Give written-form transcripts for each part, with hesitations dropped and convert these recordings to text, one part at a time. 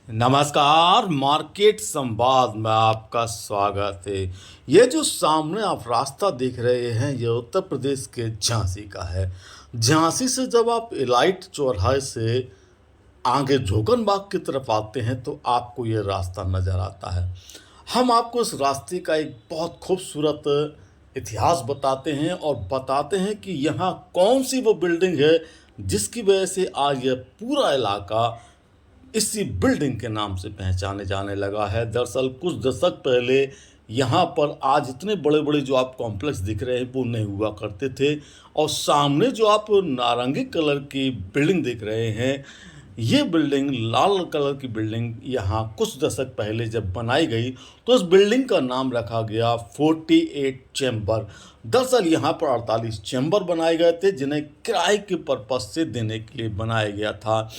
नमस्कार, मार्केट संवाद में आपका स्वागत है। ये जो सामने आप रास्ता देख रहे हैं, ये उत्तर प्रदेश के झांसी का है। झांसी से जब आप इलाइट चौराहे से आगे झोकन बाग की तरफ आते हैं तो आपको ये रास्ता नज़र आता है। हम आपको इस रास्ते का एक बहुत खूबसूरत इतिहास बताते हैं और बताते हैं कि यहाँ कौन सी वो बिल्डिंग है जिसकी वजह से आज यह पूरा इलाका इसी बिल्डिंग के नाम से पहचाने जाने लगा है। दरअसल कुछ दशक पहले यहाँ पर आज इतने बड़े बड़े जो आप कॉम्प्लेक्स दिख रहे हैं वो नहीं हुआ करते थे। और सामने जो आप नारंगी कलर की बिल्डिंग देख रहे हैं, ये बिल्डिंग लाल कलर की बिल्डिंग यहाँ कुछ दशक पहले जब बनाई गई तो इस बिल्डिंग का नाम रखा गया 48 चैम्बर। दरअसल यहाँ पर 48 चैम्बर बनाए गए थे जिन्हें किराए के पर्पज से देने के लिए बनाया गया था।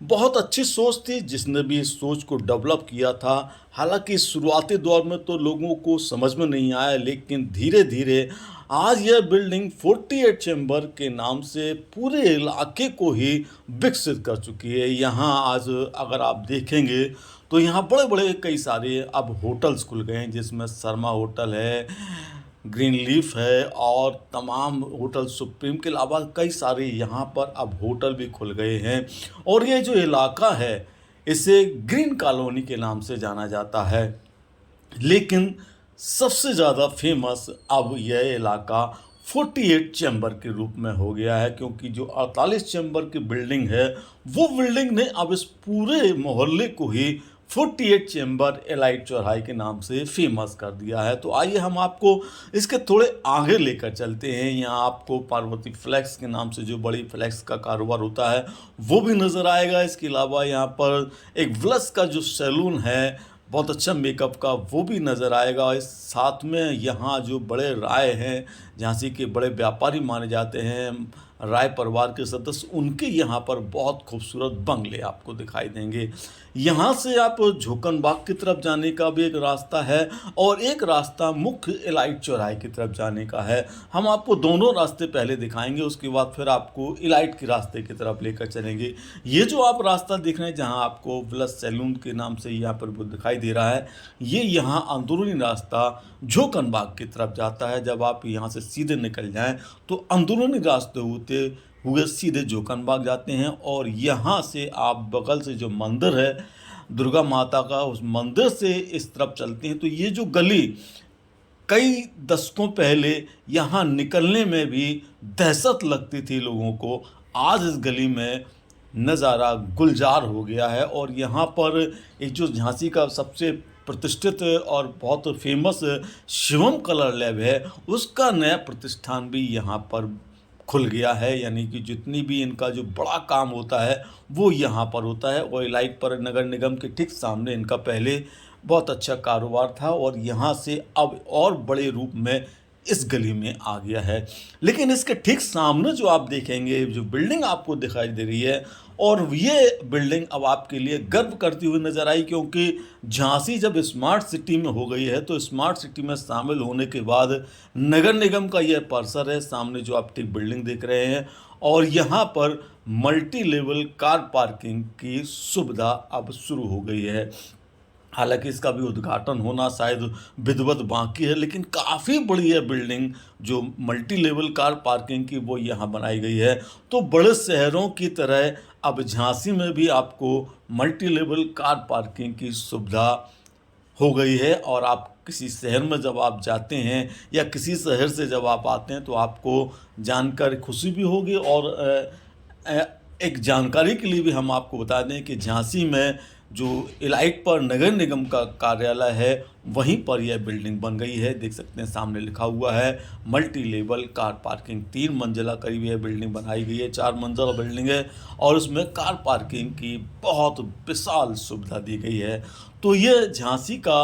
बहुत अच्छी सोच थी जिसने भी इस सोच को डेवलप किया था। हालांकि शुरुआती दौर में तो लोगों को समझ में नहीं आया, लेकिन धीरे धीरे आज यह बिल्डिंग 48 चैम्बर के नाम से पूरे इलाके को ही विकसित कर चुकी है। यहाँ आज अगर आप देखेंगे तो यहाँ बड़े बड़े कई सारे अब होटल्स खुल गए हैं, जिसमें शर्मा होटल है, ग्रीन लीफ है और तमाम होटल सुप्रीम के अलावा कई सारे यहाँ पर अब होटल भी खुल गए हैं। और ये जो इलाका है इसे ग्रीन कॉलोनी के नाम से जाना जाता है। लेकिन सबसे ज़्यादा फेमस अब यह इलाका 48 चैम्बर के रूप में हो गया है, क्योंकि जो 48 चैम्बर की बिल्डिंग है वो बिल्डिंग ने अब इस पूरे मोहल्ले को ही 48 चैम्बर इलाइट चौराहे के नाम से फेमस कर दिया है। तो आइए हम आपको इसके थोड़े आगे लेकर चलते हैं। यहाँ आपको पार्वती फ्लैक्स के नाम से जो बड़ी फ्लैक्स का कारोबार होता है वो भी नज़र आएगा। इसके अलावा यहाँ पर एक व्लस का जो सैलून है, बहुत अच्छा मेकअप का, वो भी नज़र आएगा। इस साथ में यहाँ जो बड़े राय हैं, झांसी के बड़े व्यापारी माने जाते हैं, राय परिवार के सदस्य, उनके यहाँ पर बहुत खूबसूरत बंगले आपको दिखाई देंगे। यहाँ से आप झोकन बाग की तरफ जाने का भी एक रास्ता है और एक रास्ता मुख्य इलाइट चौराहे की तरफ जाने का है। हम आपको दोनों रास्ते पहले दिखाएंगे, उसके बाद फिर आपको इलाइट के रास्ते की तरफ लेकर चलेंगे। ये जो आप रास्ता देख रहे हैं जहाँ आपको व्लस सैलून के नाम से यहाँ पर वो दिखाई दे रहा है, ये यहाँ अंदरूनी रास्ता झोकन बाग की तरफ जाता है। जब आप यहाँ से सीधे निकल जाएं तो अंदरूनी रास्ते होते हुए सीधे झोकन बाग जाते हैं और यहाँ से आप बगल से जो मंदिर है दुर्गा माता का, उस मंदिर से इस तरफ चलते हैं तो ये जो गली कई दशकों पहले यहाँ निकलने में भी दहशत लगती थी लोगों को, आज इस गली में नज़ारा गुलजार हो गया है। और यहाँ पर एक जो झांसी का सबसे प्रतिष्ठित और बहुत फेमस शिवम कलर लैब है, उसका नया प्रतिष्ठान भी यहाँ पर खुल गया है। यानी कि जितनी भी इनका जो बड़ा काम होता है वो यहाँ पर होता है। और लाइट पर नगर निगम के ठीक सामने इनका पहले बहुत अच्छा कारोबार था और यहाँ से अब और बड़े रूप में इस गली में आ गया है। लेकिन इसके ठीक सामने जो आप देखेंगे, जो बिल्डिंग आपको दिखाई दे रही है, और ये बिल्डिंग अब आपके लिए गर्व करती हुई नज़र आई, क्योंकि झांसी जब स्मार्ट सिटी में हो गई है तो स्मार्ट सिटी में शामिल होने के बाद नगर निगम का यह परिसर है, सामने जो आप ठीक बिल्डिंग देख रहे हैं, और यहाँ पर मल्टी लेवल कार पार्किंग की सुविधा अब शुरू हो गई है। हालांकि इसका भी उद्घाटन होना शायद विधिवत बाकी है, लेकिन काफ़ी बड़ी है बिल्डिंग जो मल्टी लेवल कार पार्किंग की, वो यहाँ बनाई गई है। तो बड़े शहरों की तरह अब झांसी में भी आपको मल्टी लेवल कार पार्किंग की सुविधा हो गई है। और आप किसी शहर में जब आप जाते हैं या किसी शहर से जब आप आते हैं तो आपको जानकर खुशी भी होगी। और एक जानकारी के लिए भी हम आपको बता दें कि झांसी में जो इलाइट पर नगर निगम का कार्यालय है वहीं पर यह बिल्डिंग बन गई है। देख सकते हैं सामने लिखा हुआ है मल्टी लेवल कार पार्किंग। 3 मंजिला करीब यह बिल्डिंग बनाई गई है, 4 मंजिला बिल्डिंग है और उसमें कार पार्किंग की बहुत विशाल सुविधा दी गई है। तो ये झांसी का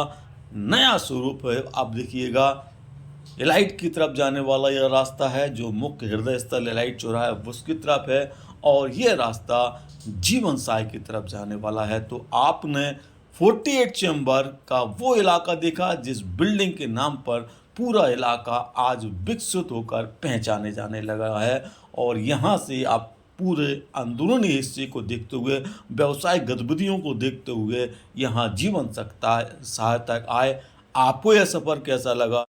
नया स्वरूप है। आप देखिएगा, इलाइट की तरफ जाने वाला यह रास्ता है जो मुख्य हृदय स्थल इलाइट चौराहा है उसकी तरफ है, और यह रास्ता जीवन साय की तरफ जाने वाला है। तो आपने 48 चैम्बर का वो इलाका देखा जिस बिल्डिंग के नाम पर पूरा इलाका आज विकसित होकर पहचाने जाने लगा है। और यहाँ से आप पूरे अंदरूनी हिस्से को देखते हुए, व्यावसायिक गतिविधियों को देखते हुए यहाँ जीवन सकता है सहायता आए। आपको यह सफ़र कैसा लगा?